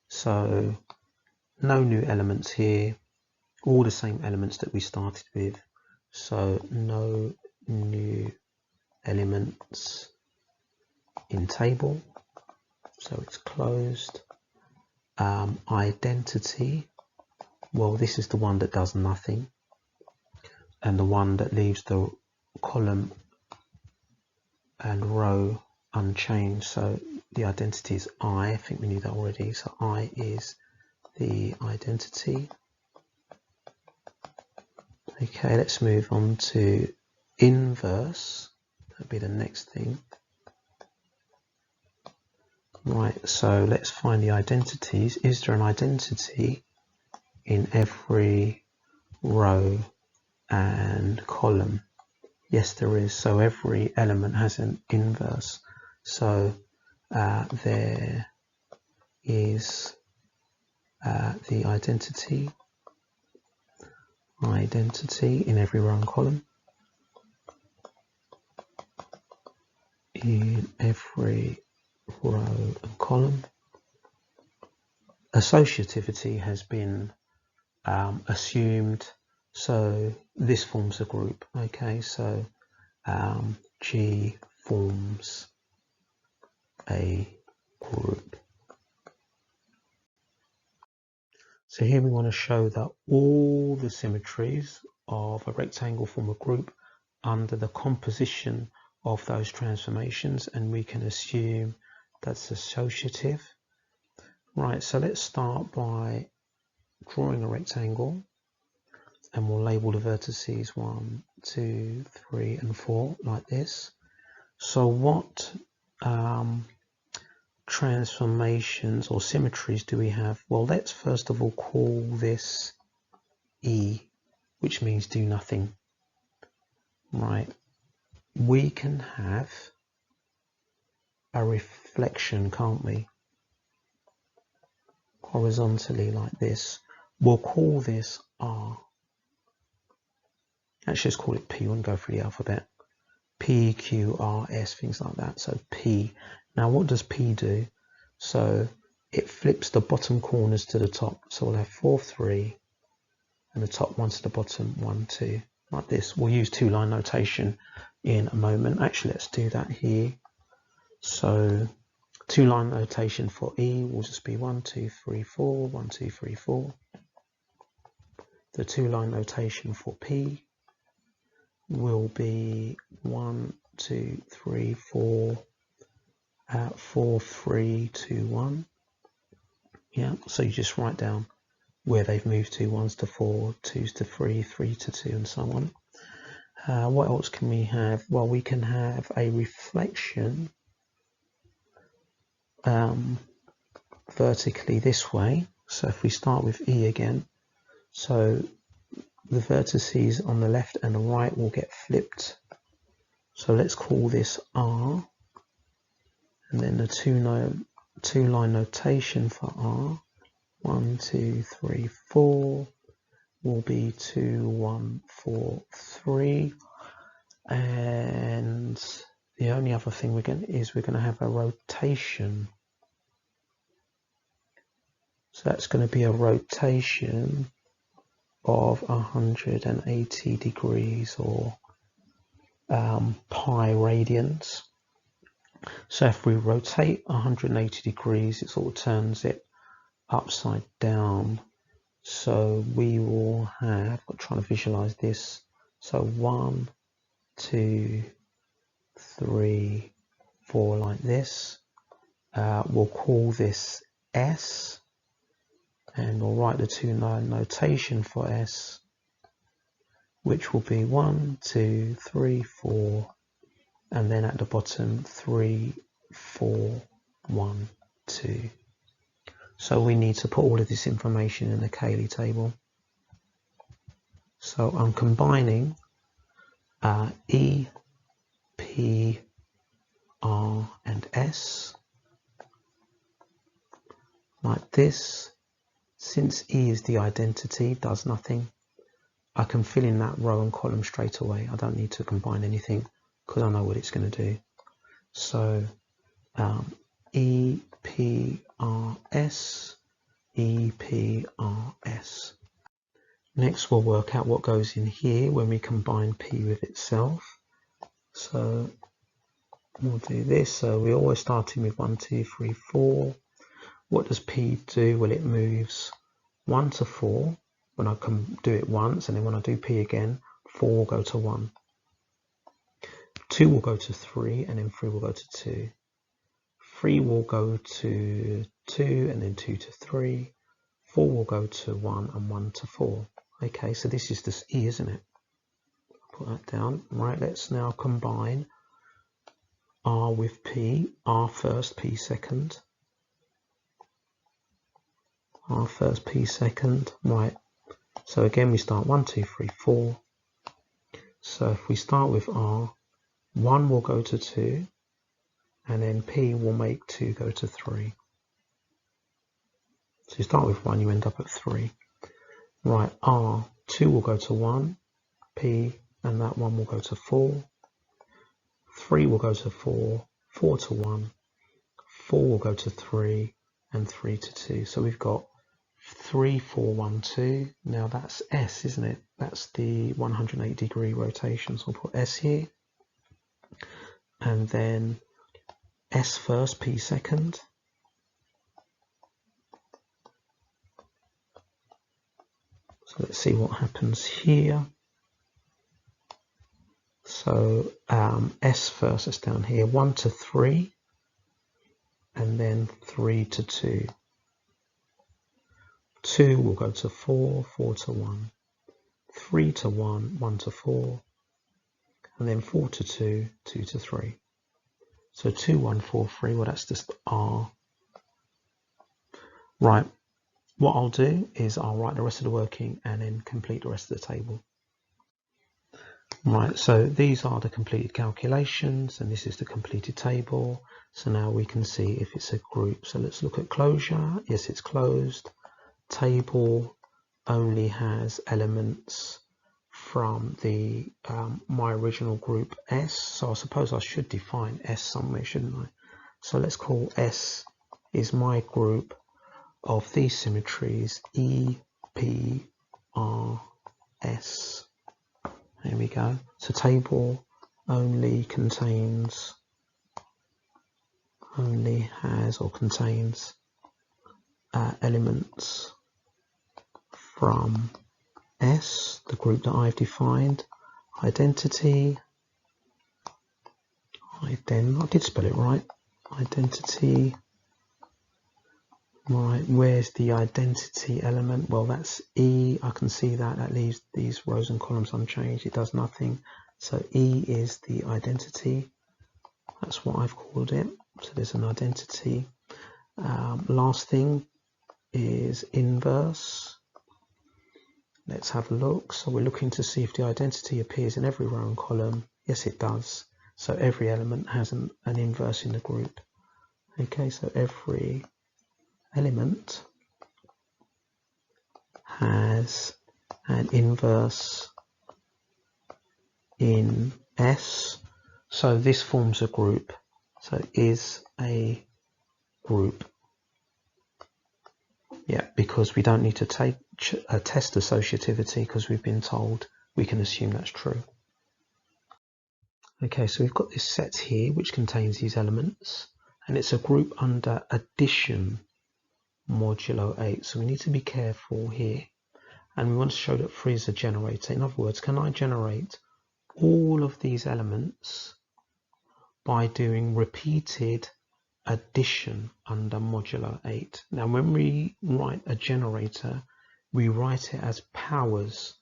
So no new elements here, all the same elements that we started with. So no new elements in table, so it's closed. Identity, well, this is the one that does nothing, and the one that leaves the column and row unchanged. So the identity is I think we knew that already. So I is the identity. Okay, let's move on to inverse. That'll be the next thing. Right, so let's find the identities. Is there an identity in every row and column? Yes, there is. So every element has an inverse. So there is the identity in every row and column. In every row and column. Associativity has been assumed, so this forms a group. Okay, so G forms a group. So here we want to show that all the symmetries of a rectangle form a group under the composition of those transformations, and we can assume that's associative. Right, so let's start by drawing a rectangle, and we'll label the vertices 1, 2, 3, and 4 like this. So what transformations or symmetries do we have? Well, let's first of all call this E, which means do nothing. Right, we can have a reflection, can't we? Horizontally like this. We'll call this R. Actually, let's call it P. We won't go through the alphabet. P, Q, R, S, things like that. So P. Now, what does P do? So it flips the bottom corners to the top. So we'll have 4, 3, and the top ones to the bottom, 1, 2, like this. We'll use two-line notation in a moment. Actually, let's do that here. So two-line notation for E will just be 1, 2, 3, 4, 1, 2, 3, 4. The two-line notation for P will be 1, 2, 3, 4, 4, 3, 2, 1. Yeah, so you just write down where they've moved to. 1s to 4, 2s to 3, 3 to 2, and so on. What else can we have? Well, we can have a reflection vertically this way. So if we start with E again, so the vertices on the left and the right will get flipped. So let's call this R, and then the two-line notation for R, 1, 2, 3, 4 will be 2, 1, 4, 3, and the only other thing we're going to have a rotation. So that's going to be a rotation of 180 degrees, or pi radians. So if we rotate 180 degrees, it sort of turns it upside down. So we will have, I'm trying to visualize this. So 1, 2, 3, 4 like this. We'll call this S, and we'll write the two-line notation for S, which will be 1, 2, 3, 4, and then at the bottom 3, 4, 1, 2. So we need to put all of this information in the Cayley table. So I'm combining E, P, R, and S like this. Since E is the identity, does nothing, I can fill in that row and column straight away. I don't need to combine anything because I know what it's going to do. So E, P, R, S, E, P, R, S. Next, we'll work out what goes in here when we combine P with itself. So we'll do this. So we're always starting with 1, 2, 3, 4. What does P do? Well, it moves 1 to 4. when I can do it once, and then when I do P again, 4 will go to 1. 2 will go to 3, and then 3 will go to 2. 3 will go to 2, and then 2 to 3. 4 will go to 1, and 1 to 4. Okay, so this is this E, isn't it? Put that down. Right, let's now combine R with P. R first, P second. R first, P second. Right. So again, we start 1, 2, 3, 4. So if we start with R, 1 will go to 2, and then P will make 2 go to 3. So you start with 1, you end up at 3. Right, R, 2 will go to 1, P, and that 1 will go to 4. 3 will go to 4, 4 to 1, 4 will go to 3, and 3 to 2. So we've got 3, 4, 1, 2. Now that's S, isn't it? That's the 180-degree rotation. So I'll put S here. And then S first, P second. So let's see what happens here. So S first is down here, 1 to 3, and then 3 to 2. 2 will go to 4, 4 to 1, 3 to 1, 1 to 4, and then 4 to 2, 2 to 3. So 2, 1, 4, 3, well that's just R. Right, what I'll do is I'll write the rest of the working and then complete the rest of the table. Right, so these are the completed calculations and this is the completed table. So now we can see if it's a group. So let's look at closure. Yes, it's closed. Table only has elements from the my original group S. So I suppose I should define S somewhere, shouldn't I? So let's call S is my group of these symmetries E, P, R, S. There we go. So table only contains, contains elements from S, the group that I've defined. Identity, I did spell it right. Identity. Right, where's the identity element? Well, that's E. I can see that. That leaves these rows and columns unchanged. It does nothing. So E is the identity. That's what I've called it. So there's an identity. Last thing is inverse. Let's have a look. So we're looking to see if the identity appears in every row and column. Yes, it does. So every element has an inverse in the group. Okay, so every element has an inverse in S. So this forms a group. So is a group. Yeah, because we don't need to test associativity because we've been told we can assume that's true. Okay, so we've got this set here which contains these elements and it's a group under addition modulo 8. So we need to be careful here. And we want to show that 3 is a generator. In other words, can I generate all of these elements by doing repeated addition under modulo 8? Now, when we write a generator, we write it as powers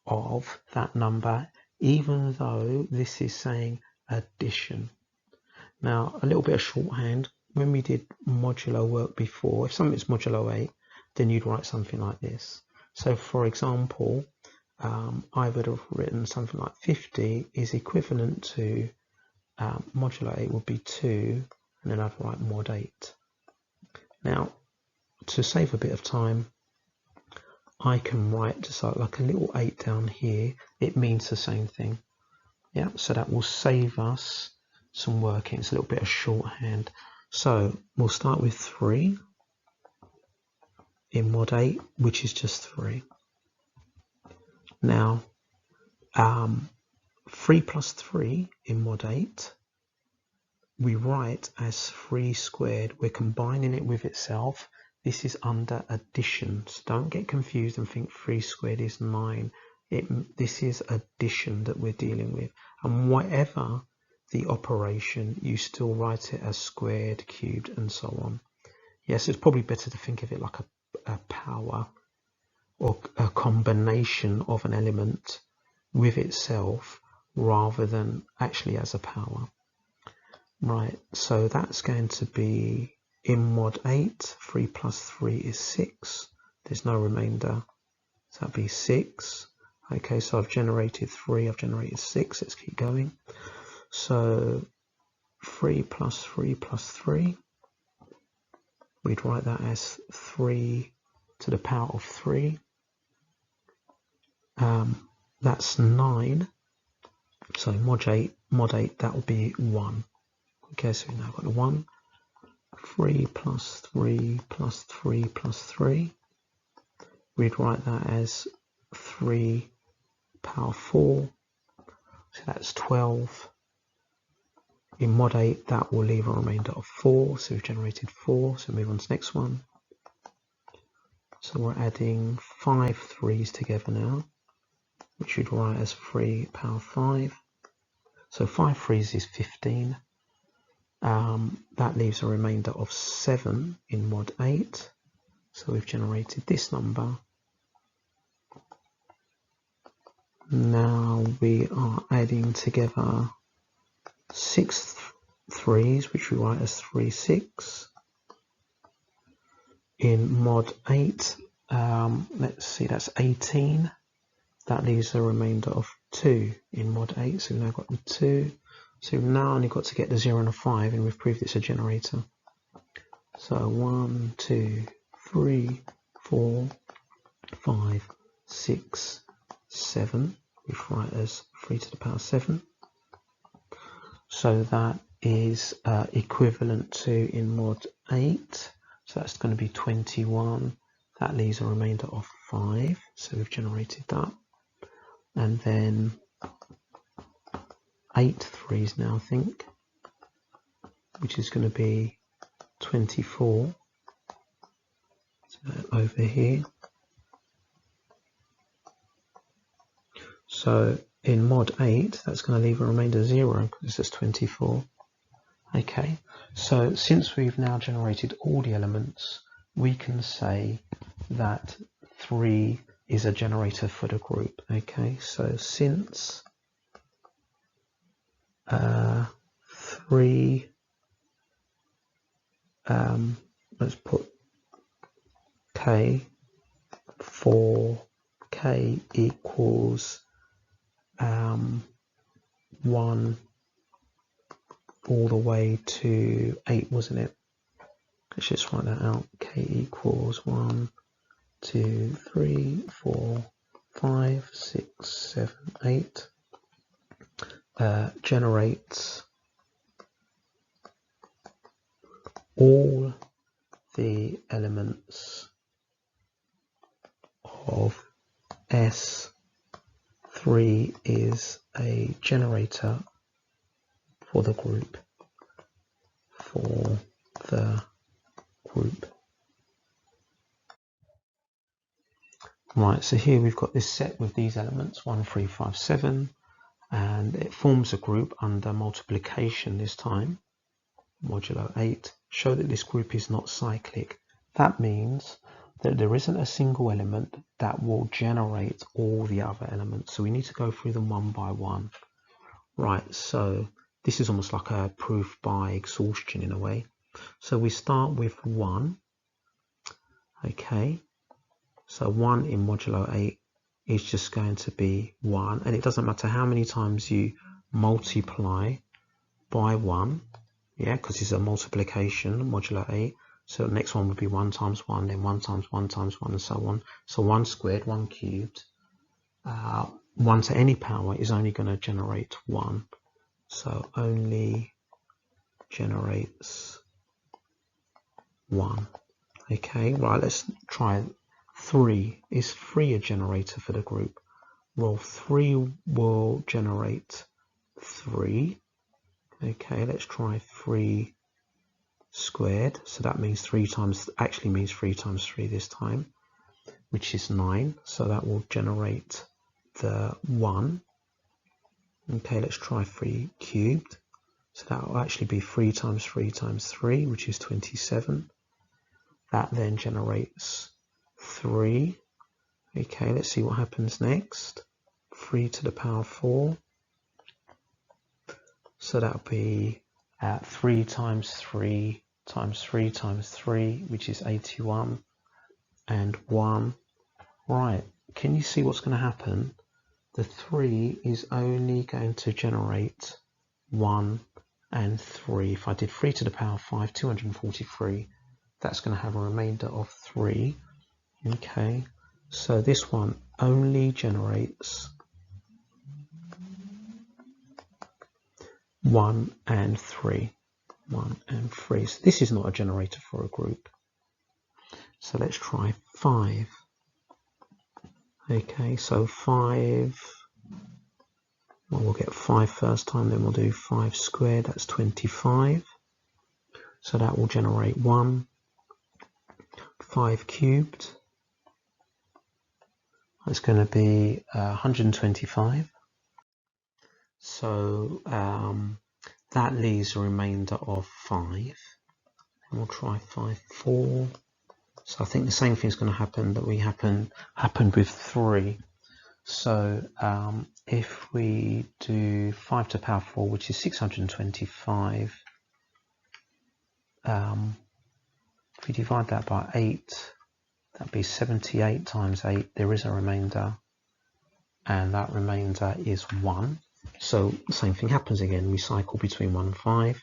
of that number, even though this is saying addition. Now, a little bit of shorthand. When we did modulo work before, if something's modulo 8, then you'd write something like this. So, for example, I would have written something like 50 is equivalent to modulo 8 would be 2, and then I'd write mod 8. Now, to save a bit of time, I can write just like a little 8 down here. It means the same thing. Yeah, so that will save us some working. It's a little bit of shorthand. So we'll start with 3 in mod 8, which is just 3. Now, 3 plus 3 in mod 8, we write as 3 squared. We're combining it with itself. this is under addition. So don't get confused and think 3 squared is 9. This is addition that we're dealing with. And whatever the operation, you still write it as squared, cubed, and so on. Yes, it's probably better to think of it like a power or a combination of an element with itself rather than actually as a power. Right, so that's going to be in mod 8, 3 plus 3 is 6. There's no remainder, so that'd be 6. Okay, so I've generated 3, I've generated 6. Let's keep going. So 3 plus 3 plus 3. We'd write that as 3 to the power of 3. That's 9. So mod 8, that will be 1. Okay, so we've now got the 1. 3 plus 3 plus 3 plus 3. We'd write that as 3 power 4. So that's 12. In mod 8, that will leave a remainder of 4. So we've generated 4. So move on to the next one. So we're adding 5 3's together now, which you'd write as 3 power 5. So 5 3's is 15. That leaves a remainder of 7 in mod 8. So we've generated this number. Now we are adding together 6 3's, which we write as 3 6. In mod 8, let's see, that's 18. That leaves a remainder of 2 in mod 8. So we've now got the 2. So we've now only got to get the 0 and a 5, and we've proved it's a generator. So 1, 2, 3, 4, 5, 6, 7. We write as 3 to the power 7. So that is equivalent to in mod 8. So that's going to be 21. That leaves a remainder of 5. So we've generated that. And then 8 3's now, I think, which is going to be 24. So over here. So in mod 8, that's going to leave a remainder 0 because it's just 24. Okay, so since we've now generated all the elements, we can say that 3 is a generator for the group. Okay, so since 3, let's put k for k equals 1 all the way to 8, wasn't it? Let's just write that out. K equals 1, 2, 3, 4, 5, 6, 7, 8. Generates all the elements of S3 is a generator for the group. Right, so here we've got this set with these elements 1, 3, 5, 7, and it forms a group under multiplication this time, modulo 8. Show that this group is not cyclic. That means that there isn't a single element that will generate all the other elements. So we need to go through them one by one. Right, so this is almost like a proof by exhaustion in a way. So we start with 1. Okay, so 1 in modulo 8 is just going to be 1, and it doesn't matter how many times you multiply by 1, yeah, because it's a multiplication, modulo 8. So the next one would be 1 times 1, then 1 times 1 times 1, and so on. So 1 squared, 1 cubed, 1 to any power is only going to generate 1. So only generates 1. Okay, right, let's try 3. Is 3 a generator for the group? Well, 3 will generate 3. Okay, let's try 3 squared, so that means 3 times, actually means 3 times 3 this time, which is 9, so that will generate the 1. Okay, let's try 3 cubed, so that will actually be 3 times 3 times 3, which is 27. That then generates 3. Okay, let's see what happens next. 3 to the power 4, so that will be 3 times 3 times 3 times 3, which is 81, and 1. Right, can you see what's going to happen? The 3 is only going to generate 1 and 3. If I did 3 to the power 5, 243, that's going to have a remainder of 3. Okay, so this one only generates 1 and 3. 1 and 3. So this is not a generator for a group. So let's try 5. Okay, so 5, well, we'll get 5 first time, then we'll do 5 squared, that's 25. So that will generate 1. 5 cubed, that's going to be 125. So that leaves a remainder of 5. And we'll try 5, 4. So I think the same thing is going to happen that happened with 3. So if we do 5 to the power 4, which is 625, if we divide that by 8, that'd be 78 times 8. There is a remainder, and that remainder is 1. So the same thing happens again. We cycle between 1 and 5.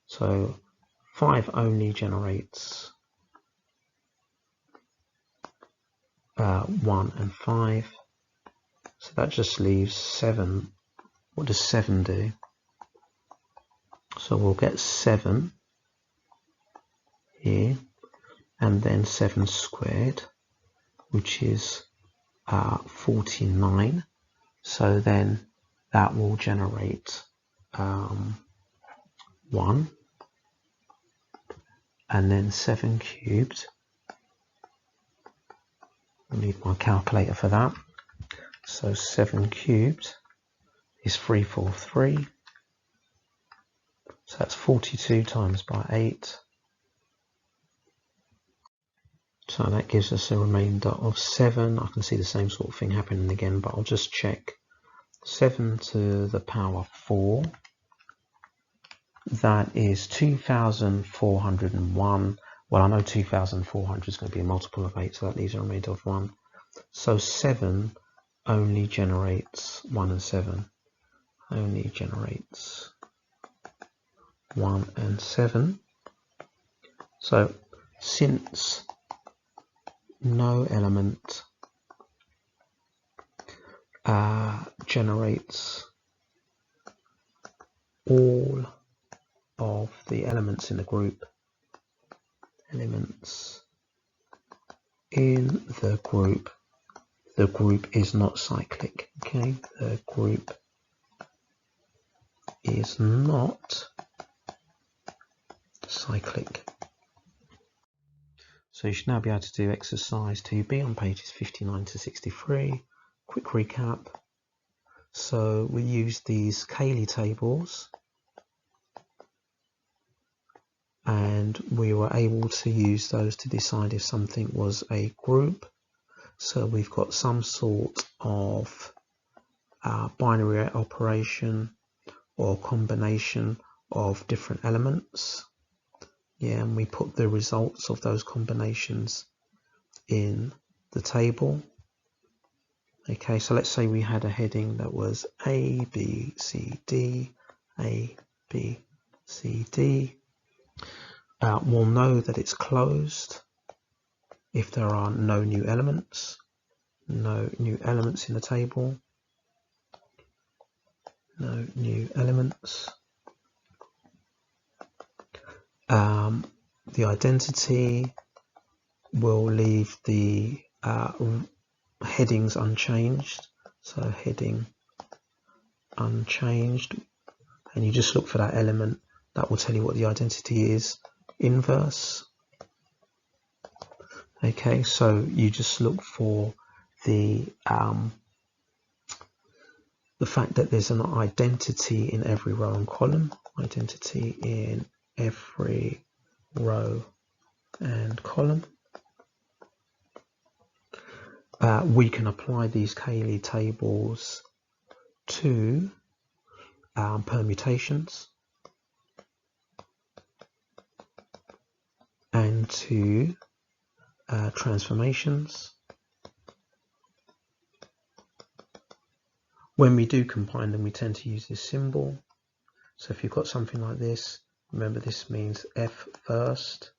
So 5 only generates 1 and 5. So that just leaves 7. What does 7 do? So we'll get 7 here, and then 7 squared, which is 49. So then that will generate 1, and then 7 cubed. I need my calculator for that. So 7 cubed is 343. So that's 42 times by 8. So that gives us a remainder of 7. I can see the same sort of thing happening again, but I'll just check. 7 to the power 4. That is 2,401. Well, I know 2,400 is going to be a multiple of 8, so that leaves a remainder of 1. So 7 only generates 1 and 7. Only generates 1 and 7. So since no element generates all of the elements in the group, the group is not cyclic. Okay, the group is not cyclic. So you should now be able to do exercise 2b on pages 59 to 63. Quick recap. So we used these Cayley tables, and we were able to use those to decide if something was a group. So we've got some sort of binary operation or combination of different elements. Yeah, and we put the results of those combinations in the table. Okay, so let's say we had a heading that was A, B, C, D, A, B, C, D. We'll know that it's closed if there are no new elements in the table. No new elements. The identity will leave the headings unchanged. So heading unchanged, and you just look for that element that will tell you what the identity is. inverse. Okay, so you just look for the fact that there's an identity in every row and column, identity in every row and column. We can apply these Cayley tables to permutations and to transformations. When we do combine them, we tend to use this symbol. So if you've got something like this, remember this means F first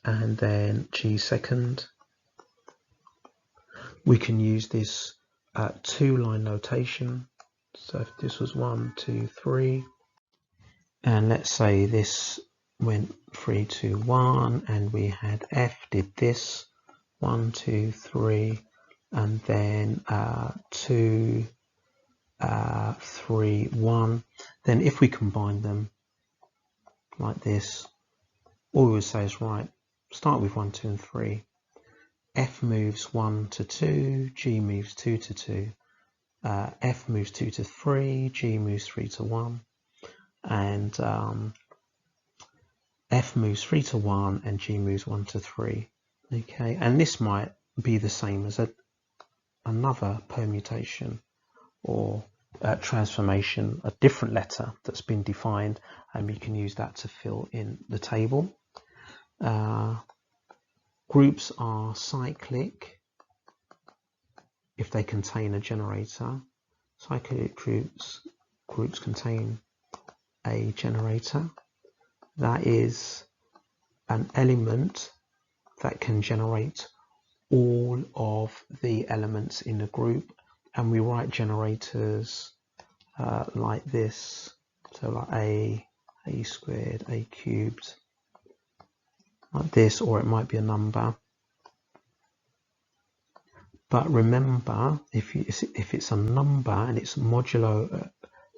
and then G second. We can use this two-line notation. So if this was 1, 2, 3, and let's say this went 3, 2, 1, and we had F did this 1, 2, 3, and then 2, 3, 1. Then if we combine them like this, all we would say is, right, start with 1, 2, and 3. F moves 1 to 2, G moves 2 to 2. F moves 2 to 3, G moves 3 to 1. And F moves 3 to 1 and G moves 1 to 3. Okay, and this might be the same as another permutation or transformation, a different letter that's been defined, and we can use that to fill in the table. Groups are cyclic if they contain a generator. Cyclic groups contain a generator. That is an element that can generate all of the elements in the group, and we write generators like this, so like a squared, a cubed, like this, or it might be a number. But remember, if it's a number and it's modulo,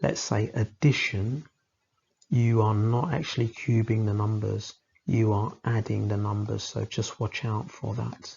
let's say addition, you are not actually cubing the numbers, you are adding the numbers, so just watch out for that.